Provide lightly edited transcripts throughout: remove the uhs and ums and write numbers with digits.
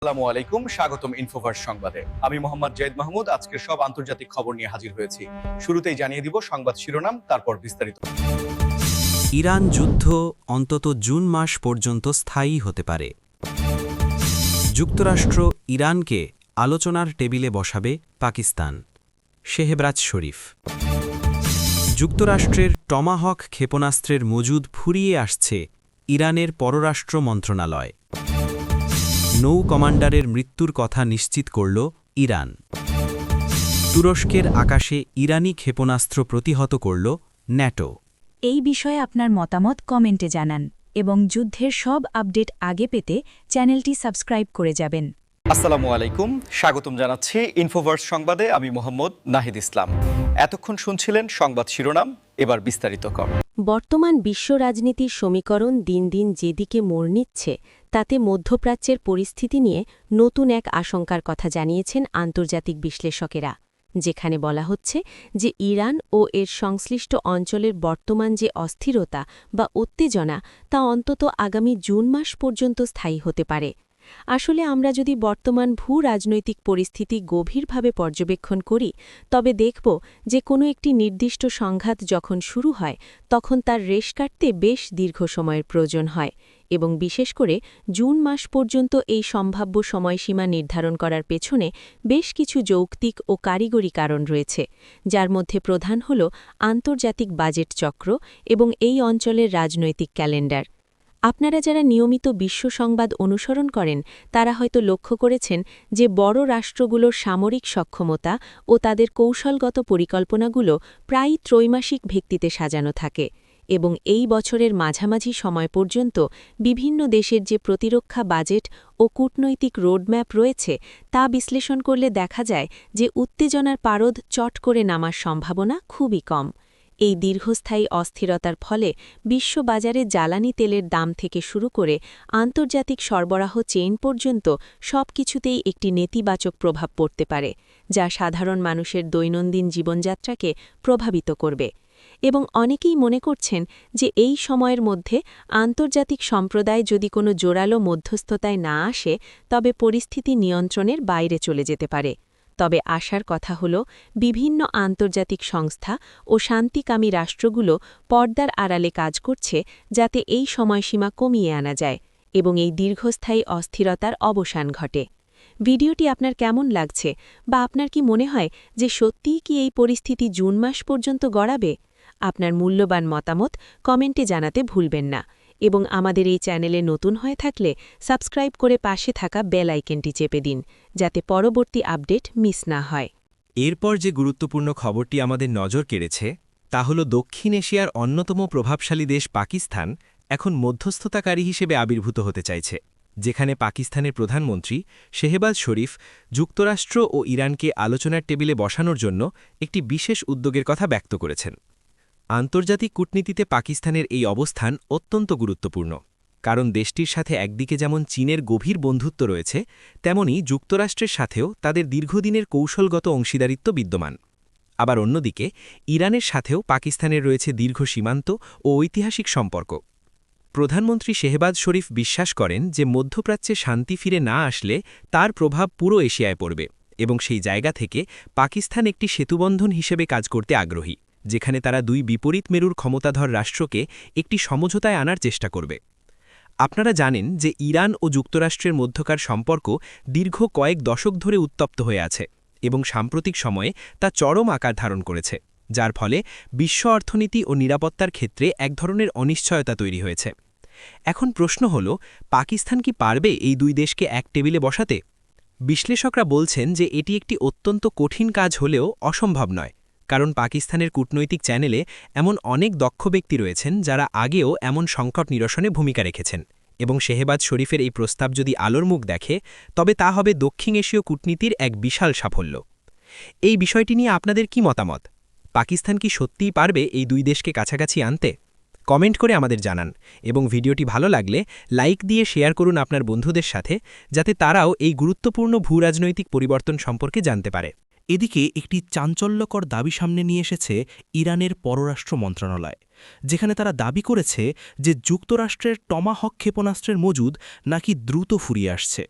আসসালামু আলাইকুম, স্বাগতম ইনফোভার্স সংবাদে। আমি মোহাম্মদ জয়েদ মাহমুদ আজকের সব আন্তর্জাতিক খবর নিয়ে হাজির হয়েছি। শুরুতেই জানিয়ে দিব সংবাদ শিরোনাম, তারপর বিস্তারিত। ইরান যুদ্ধ অন্তত জুন মাস পর্যন্ত স্থায়ী হতে পারে। যুক্তরাষ্ট্র ইরানকে আলোচনার টেবিলে বসাবে পাকিস্তান। শেহবাজ শরীফ। যুক্তরাষ্ট্রের টমাহক ক্ষেপণাস্ত্রের মজুদ ফুরিয়ে আসছে, ইরানের পররাষ্ট্র মন্ত্রণালয়। নৌ কমান্ডারের মৃত্যুর কথা নিশ্চিত করল ইরান। তুরস্কের আকাশে ইরানি ক্ষেপণাস্ত্র প্রতিহত করল ন্যাটো। এই বিষয়ে আপনার মতামত কমেন্টে জানান এবং যুদ্ধের সব আপডেট আগে পেতে চ্যানেলটি সাবস্ক্রাইব করে যাবেন। আসসালামু আলাইকুম, স্বাগতম জানাচ্ছি ইনফোভার্স সংবাদে। আমি মোহাম্মদ নাহিদ ইসলাম। এতক্ষণ শুনছিলেন সংবাদ শিরোনাম, এবার বিস্তারিত কর। বর্তমান বিশ্ব রাজনীতির সমীকরণ দিন দিন যেদিকে মোড় নিচ্ছে, তাতে মধ্যপ্রাচ্যের পরিস্থিতি নিয়ে নতুন এক আশঙ্কার কথা জানিয়েছেন আন্তর্জাতিক বিশ্লেষকেরা, যেখানে বলা হচ্ছে যে ইরান ও এর সংশ্লিষ্ট অঞ্চলের বর্তমান যে অস্থিরতা বা উত্তেজনা তা অন্তত আগামী জুন মাস পর্যন্ত স্থায়ী হতে পারে। আসলে আমরা যদি বর্তমান ভূ-রাজনৈতিক পরিস্থিতি গভীরভাবে পর্যবেক্ষণ করি, তবে দেখব যে কোনো একটি নির্দিষ্ট সংঘাত যখন শুরু হয় তখন তার রেশ কাটতে বেশ দীর্ঘ সময়ের প্রয়োজন হয়, এবং বিশেষ করে জুন মাস পর্যন্ত এই সম্ভাব্য সময়সীমা নির্ধারণ করার পেছনে বেশ কিছু যৌক্তিক ও কারিগরি কারণ রয়েছে, যার মধ্যে প্রধান হল আন্তর্জাতিক বাজেট চক্র এবং এই অঞ্চলের রাজনৈতিক ক্যালেন্ডার। আপনারা যারা নিয়মিত বিশ্ব সংবাদ অনুসরণ করেন তারা হয়তো লক্ষ্য করেছেন যে বড় রাষ্ট্রগুলোর সামরিক সক্ষমতা ও তাদের কৌশলগত পরিকল্পনাগুলো প্রায়ই ত্রৈমাসিক ভিত্তিতে সাজানো থাকে, এবং এই বছরের মাঝামাঝি সময় পর্যন্ত বিভিন্ন দেশের যে প্রতিরক্ষা বাজেট ও কূটনৈতিক রোডম্যাপ রয়েছে তা বিশ্লেষণ করলে দেখা যায় যে উত্তেজনার পারদ চট করে নামার সম্ভাবনা খুবই কম। এই দীর্ঘস্থায়ী অস্থিরতার ফলে বিশ্ববাজারে জ্বালানি তেলের দাম থেকে শুরু করে আন্তর্জাতিক সরবরাহ চেইন পর্যন্ত সবকিছুতেই একটি নেতিবাচক প্রভাব পড়তে পারে, যা সাধারণ মানুষের দৈনন্দিন জীবনযাত্রাকে প্রভাবিত করবে। এবং অনেকেই মনে করছেন যে এই সময়ের মধ্যে আন্তর্জাতিক সম্প্রদায় যদি কোনো জোরালো মধ্যস্থতায় না আসে তবে পরিস্থিতি নিয়ন্ত্রণের বাইরে চলে যেতে পারে। তবে আশার কথা হল বিভিন্ন আন্তর্জাতিক সংস্থা ও শান্তিকামী রাষ্ট্রগুলো পর্দার আড়ালে কাজ করছে যাতে এই সময়সীমা কমিয়ে আনা যায় এবং এই দীর্ঘস্থায়ী অস্থিরতার অবসান ঘটে। ভিডিওটি আপনার কেমন লাগছে, বা আপনার কি মনে হয় যে সত্যিই কি এই পরিস্থিতি জুন মাস পর্যন্ত গড়াবে? আপনার মূল্যবান মতামত কমেন্টে জানাতে ভুলবেন না, এবং আমাদের এই চ্যানেলে নতুন হয়ে থাকলে সাবস্ক্রাইব করে পাশে থাকা বেল আইকনটি চেপে দিন, যাতে পরবর্তী আপডেট মিস না হয়। এরপর যে গুরুত্বপূর্ণ খবরটি আমাদের নজর কেড়েছে তা হল দক্ষিণ এশিয়ার অন্যতম প্রভাবশালী দেশ পাকিস্তান এখন মধ্যস্থতাকারী হিসেবে আবির্ভূত হতে চাইছে, যেখানে পাকিস্তানের প্রধানমন্ত্রী শেহবাজ শরীফ যুক্তরাষ্ট্র ও ইরানকে আলোচনার টেবিলে বসানোর জন্য একটি বিশেষ উদ্যোগের কথা ব্যক্ত করেছেন। আন্তর্জাতিক কূটনীতিতে পাকিস্তানের এই অবস্থান অত্যন্ত গুরুত্বপূর্ণ, কারণ দেশটির সাথে একদিকে যেমন চীনের গভীর বন্ধুত্ব রয়েছে, তেমনি যুক্তরাষ্ট্রের সাথেও তাদের দীর্ঘদিনের কৌশলগত অংশীদারিত্ব বিদ্যমান। আবার অন্যদিকে ইরানের সাথেও পাকিস্তানের রয়েছে দীর্ঘ সীমান্ত ও ঐতিহাসিক সম্পর্ক। প্রধানমন্ত্রী শেহবাজ শরীফ বিশ্বাস করেন যে মধ্যপ্রাচ্যে শান্তি ফিরে না আসলে তার প্রভাব পুরো এশিয়ায় পড়বে, এবং সেই জায়গা থেকে পাকিস্তান একটি সেতুবন্ধন হিসেবে কাজ করতে আগ্রহী, যেখানে তারা দুই বিপরীত মেরুর ক্ষমতাধর রাষ্ট্রকে একটি সমঝোতায় আনার চেষ্টা করবে। আপনারা জানেন যে ইরান ও যুক্তরাষ্ট্রের মধ্যকার সম্পর্ক দীর্ঘ কয়েক দশক ধরে উত্তপ্ত হয়ে আছে, এবং সাম্প্রতিক সময়ে তা চরম আকার ধারণ করেছে, যার ফলে বিশ্ব অর্থনীতি ও নিরাপত্তার ক্ষেত্রে এক ধরনের অনিশ্চয়তা তৈরি হয়েছে। এখন প্রশ্ন হল, পাকিস্তান কি পারবে এই দুই দেশকে এক টেবিলে বসাতে? বিশ্লেষকরা বলছেন যে এটি একটি অত্যন্ত কঠিন কাজ হলেও অসম্ভব নয়, কারণ পাকিস্তানের কূটনৈতিক চ্যানেলে এমন অনেক দক্ষ ব্যক্তি রয়েছেন যারা আগেও এমন সংকট নিরসনে ভূমিকা রেখেছেন, এবং শেহবাজ শরীফের এই প্রস্তাব যদি আলোর মুখ দেখে তবে তা হবে দক্ষিণ এশীয় কূটনীতির এক বিশাল সাফল্য। এই বিষয়টি নিয়ে আপনাদের কি মতামত? পাকিস্তান কি সত্যিই পারবে এই দুই দেশকে কাছাকাছি আনতে? কমেন্ট করে আমাদের জানান, এবং ভিডিওটি ভালো লাগলে লাইক দিয়ে শেয়ার করুন আপনার বন্ধুদের সাথে, যাতে তারাও এই গুরুত্বপূর্ণ ভূরাজনৈতিক পরিবর্তন সম্পর্কে জানতে পারে। এদিকে একটি চাঞ্চল্যকর দাবি সামনে নিয়ে এসেছে ইরানের পররাষ্ট্র মন্ত্রণালয়, যেখানে তারা দাবি করেছে যে যুক্তরাষ্ট্রের টমাহক ক্ষেপণাস্ত্রের মজুদ নাকি দ্রুত ফুরিয়ে আসছে।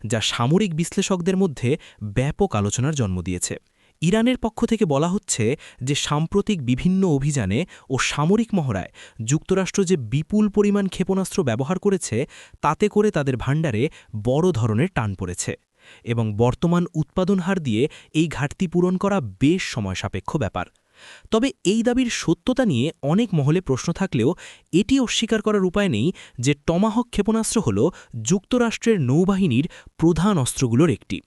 যা সামরিক বিশ্লেষকদের মধ্যে ব্যাপক আলোচনার জন্ম দিয়েছে। ইরানের পক্ষ থেকে বলা হচ্ছে যে সাম্প্রতিক বিভিন্ন অভিযানে ও সামরিক মহড়ায় যুক্তরাষ্ট্র যে বিপুল পরিমাণ ক্ষেপণাস্ত্র ব্যবহার করেছে, তাতে করে তাদের ভাণ্ডারে বড় ধরনের টান পড়েছে এবং বর্তমান উৎপাদন হার দিয়ে এই ঘাটতি পূরণ করা বেশ সময়সাপেক্ষ ব্যাপার। তবে এই দাবির সত্যতা নিয়ে অনেক মহলে প্রশ্ন থাকলেও এটি অস্বীকার করার উপায় নেই যে টমাহক ক্ষেপণাস্ত্র হল যুক্তরাষ্ট্রের নৌবাহিনীর প্রধান অস্ত্রগুলোর একটি,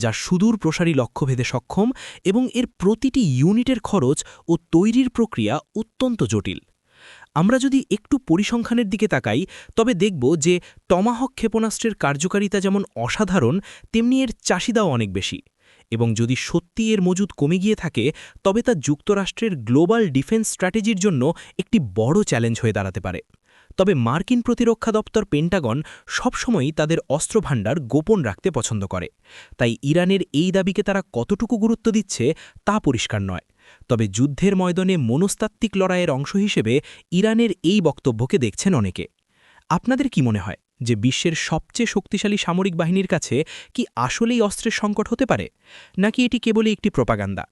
যা সুদূর প্রসারী লক্ষ্যভেদে সক্ষম এবং এর প্রতিটি ইউনিটের খরচ ও তৈরির প্রক্রিয়া অত্যন্ত জটিল। আমরা যদি একটু পরিসংখ্যানের দিকে তাকাই, তবে দেখব যে টমাহক ক্ষেপণাস্ত্রের কার্যকারিতা যেমন অসাধারণ, তেমনি এর চাহিদাও অনেক বেশি, এবং যদি সত্যি এর মজুদ কমে গিয়ে থাকে, তবে তা যুক্তরাষ্ট্রের গ্লোবাল ডিফেন্স স্ট্র্যাটেজির জন্য একটি বড় চ্যালেঞ্জ হয়ে দাঁড়াতে পারে। তবে মার্কিন প্রতিরক্ষা দপ্তর পেন্টাগন সবসময়ই তাদের অস্ত্রভাণ্ডার গোপন রাখতে পছন্দ করে, তাই ইরানের এই দাবিকে তারা কতটুকু গুরুত্ব দিচ্ছে তা পরিষ্কার নয়। তবে যুদ্ধের ময়দানে মনস্তাত্ত্বিক লড়াইয়ের অংশ হিসেবে ইরানের এই বক্তব্যকে দেখছেন অনেকে। আপনাদের কি মনে হয় যে বিশ্বের সবচেয়ে শক্তিশালী সামরিক বাহিনীর কাছে কি আসলেই অস্ত্রের সংকট হতে পারে, নাকি এটি কেবলই একটি প্রোপাগান্ডা?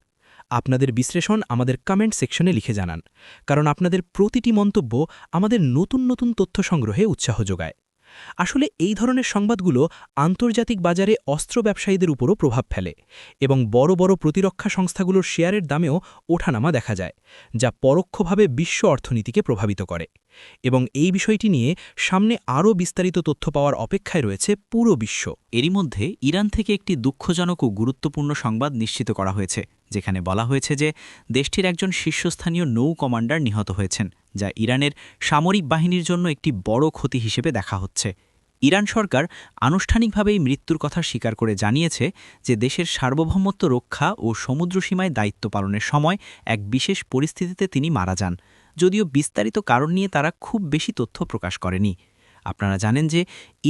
আপনাদের বিশ্লেষণ আমাদের কমেন্ট সেকশনে লিখে জানান, কারণ আপনাদের প্রতিটি মন্তব্য আমাদের নতুন নতুন তথ্য সংগ্রহে উৎসাহ যোগায়। আসলে এই ধরনের সংবাদগুলো আন্তর্জাতিক বাজারে অস্ত্র ব্যবসায়ীদের উপরও প্রভাব ফেলে এবং বড় বড় প্রতিরক্ষা সংস্থাগুলোর শেয়ারের দামেও ওঠানামা দেখা যায়, যা পরোক্ষভাবে বিশ্ব অর্থনীতিকে প্রভাবিত করে। এবং এই বিষয়টি নিয়ে সামনে আরও বিস্তারিত তথ্য পাওয়ার অপেক্ষায় রয়েছে পুরো বিশ্ব। এরই মধ্যে ইরান থেকে একটি দুঃখজনক ও গুরুত্বপূর্ণ সংবাদ নিশ্চিত করা হয়েছে, যেখানে বলা হয়েছে যে দেশটির একজন শীর্ষস্থানীয় নৌ কমান্ডার নিহত হয়েছেন, যা ইরানের সামরিক বাহিনীর জন্য একটি বড় ক্ষতি হিসেবে দেখা হচ্ছে। ইরান সরকার আনুষ্ঠানিকভাবে এই মৃত্যুর কথা স্বীকার করে জানিয়েছে যে দেশের সার্বভৌমত্ব রক্ষা ও সমুদ্রসীমায় দায়িত্ব পালনের সময় এক বিশেষ পরিস্থিতিতে তিনি মারা যান, যদিও বিস্তারিত কারণ নিয়ে তারা খুব বেশি তথ্য প্রকাশ করেনি। আপনারা জানেন যে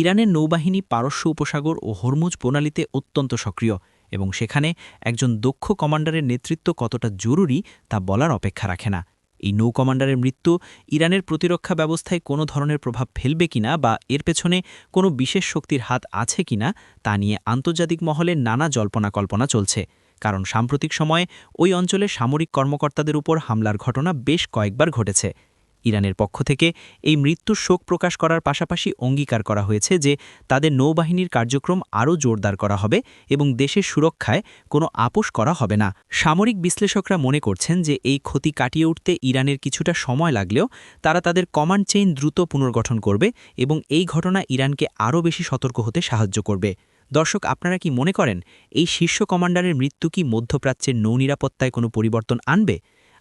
ইরানের নৌবাহিনী পারস্য উপসাগর ও হরমুজ প্রণালীতে অত্যন্ত সক্রিয়, এবং সেখানে একজন দক্ষ কমান্ডারের নেতৃত্ব কতটা জরুরি তা বলার অপেক্ষা রাখে না। এই নৌ কমান্ডারের মৃত্যু ইরানের প্রতিরক্ষা ব্যবস্থায় কোনো ধরনের প্রভাব ফেলবে কিনা বা এর পেছনে কোনো বিশেষ শক্তির হাত আছে কিনা তা নিয়ে আন্তর্জাতিক মহলে নানা জল্পনা কল্পনা চলছে, কারণ সাম্প্রতিক সময়ে ওই অঞ্চলে সামরিক কর্মকর্তাদের উপর হামলার ঘটনা বেশ কয়েকবার ঘটেছে। ইরানের পক্ষ থেকে এই মৃত্যুর শোক প্রকাশ করার পাশাপাশি অঙ্গীকার করা হয়েছে যে তাদের নৌবাহিনীর কার্যক্রম আরও জোরদার করা হবে এবং দেশের সুরক্ষায় কোনো আপোষ করা হবে না। সামরিক বিশ্লেষকরা মনে করছেন যে এই ক্ষতি কাটিয়ে উঠতে ইরানের কিছুটা সময় লাগলেও তারা তাদের কমান্ড চেইন দ্রুত পুনর্গঠন করবে এবং এই ঘটনা ইরানকে আরও বেশি সতর্ক হতে সাহায্য করবে। দর্শক, আপনারা কি মনে করেন এই শীর্ষ কমান্ডারের মৃত্যু কি মধ্যপ্রাচ্যের নৌনিরাপত্তায় কোনো পরিবর্তন আনবে?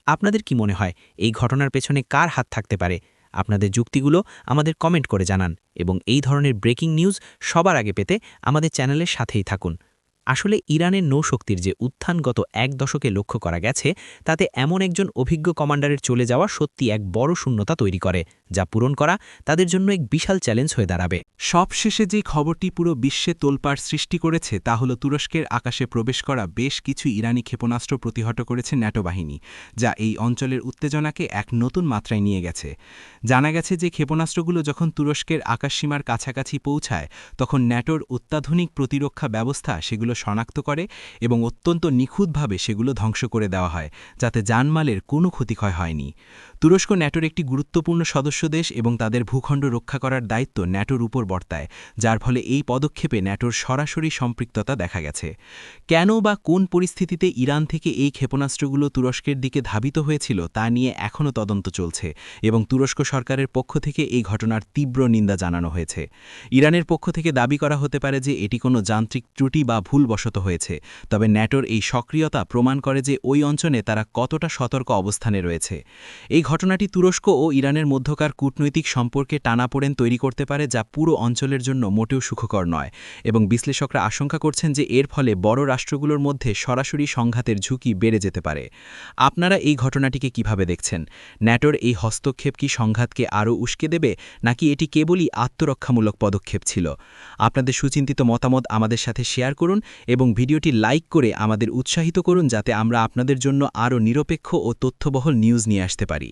আপনাদের কি মনে হয় এই ঘটনার পেছনে কার হাত থাকতে পারে? আপনাদের যুক্তিগুলো আমাদের কমেন্ট করে জানান এবং এই ধরনের ব্রেকিং নিউজ সবার আগে পেতে আমাদের চ্যানেলের সাথেই থাকুন। আসলে ইরানের নৌশক্তির যে উত্থান গত এক দশকে লক্ষ্য করা গেছে, তাতে এমন একজন অভিজ্ঞ কমান্ডারের চলে যাওয়া সত্যি এক বড় শূন্যতা তৈরি করে, যা পূরণ করা তাদের জন্য এক বিশাল চ্যালেঞ্জ হয়ে দাঁড়াবে। সবশেষে যে খবরটি পুরো বিশ্বে তোলপাড় সৃষ্টি করেছে তা হল তুরস্কের আকাশে প্রবেশ করা বেশ কিছু ইরানি ক্ষেপণাস্ত্র প্রতিহত করেছে ন্যাটো বাহিনী, যা এই অঞ্চলের উত্তেজনাকে এক নতুন মাত্রায় নিয়ে গেছে। জানা গেছে যে ক্ষেপণাস্ত্রগুলো যখন তুরস্কের আকাশসীমার কাছাকাছি পৌঁছায়, তখন ন্যাটোর অত্যাধুনিক প্রতিরক্ষা ব্যবস্থা সেগুলো শনাক্ত করে এবং অত্যন্ত নিখুঁতভাবে সেগুলো ধ্বংস করে দেওয়া হয়, যাতে জানমালের কোনো ক্ষতিক্ষয় হয়নি। তুরস্ক ন্যাটোর একটি গুরুত্বপূর্ণ সদস্য দেশ এবং তাদের ভূখণ্ড রক্ষা করার দায়িত্ব ন্যাটোর উপর বর্তায়, যার ফলে এই পদক্ষেপে ন্যাটোর সরাসরি সম্পৃক্ততা দেখা গেছে। কেন বা কোন পরিস্থিতিতে ইরান থেকে এই ক্ষেপণাস্ত্রগুলো তুরস্কের দিকে ধাবিত হয়েছিল তা নিয়ে এখনও তদন্ত চলছে এবং তুরস্ক সরকারের পক্ষ থেকে এই ঘটনার তীব্র নিন্দা জানানো হয়েছে। ইরানের পক্ষ থেকে দাবি করা হতে পারে যে এটি কোনো যান্ত্রিক ত্রুটি বা ভুলবশত হয়েছে, তবে ন্যাটোর এই সক্রিয়তা প্রমাণ করে যে ওই অঞ্চলে তারা কতটা সতর্ক অবস্থানে রয়েছে। এই ঘটনাটি তুরস্ক ও ইরানের মধ্যকার কূটনৈতিক সম্পর্কে টানাপোড়েন তৈরি করতে পারে, যা পুরো অঞ্চলের জন্য মোটেও সুখকর নয়, এবং বিশ্লেষকরা আশঙ্কা করছেন যে এর ফলে বড় রাষ্ট্রগুলোর মধ্যে সরাসরি সংঘাতের ঝুঁকি বেড়ে যেতে পারে। আপনারা এই ঘটনাটিকে কিভাবে দেখছেন? ন্যাটোর এই হস্তক্ষেপ কি সংঘাতকে আরও উস্কে দেবে, নাকি এটি কেবলই আত্মরক্ষামূলক পদক্ষেপ ছিল? আপনাদের সুচিন্তিত মতামত আমাদের সাথে শেয়ার করুন এবং ভিডিওটি লাইক করে আমাদের উৎসাহিত করুন যাতে আমরা আপনাদের জন্য আরও নিরপেক্ষ ও তথ্যবহল নিউজ নিয়ে আসতে পারি।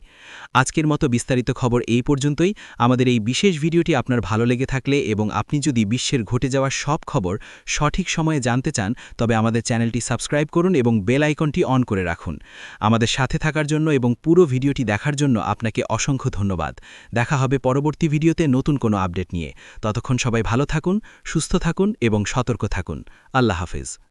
আজকের মতো বিস্তারিত খবর এই পর্যন্তই। আমাদের এই বিশেষ ভিডিওটি আপনার ভালো লেগে থাকলে এবং আপনি যদি বিশ্বের ঘটে যাওয়া সব খবর সঠিক সময়ে জানতে চান তবে আমাদের চ্যানেলটি সাবস্ক্রাইব করুন এবং বেল আইকনটি অন করে রাখুন। আমাদের সাথে থাকার জন্য এবং পুরো ভিডিওটি দেখার জন্য আপনাকে অসংখ্য ধন্যবাদ। দেখা হবে পরবর্তী ভিডিওতে নতুন কোনো আপডেট নিয়ে। ততক্ষণ সবাই ভালো থাকুন, সুস্থ থাকুন এবং সতর্ক থাকুন। আল্লাহ হাফেজ।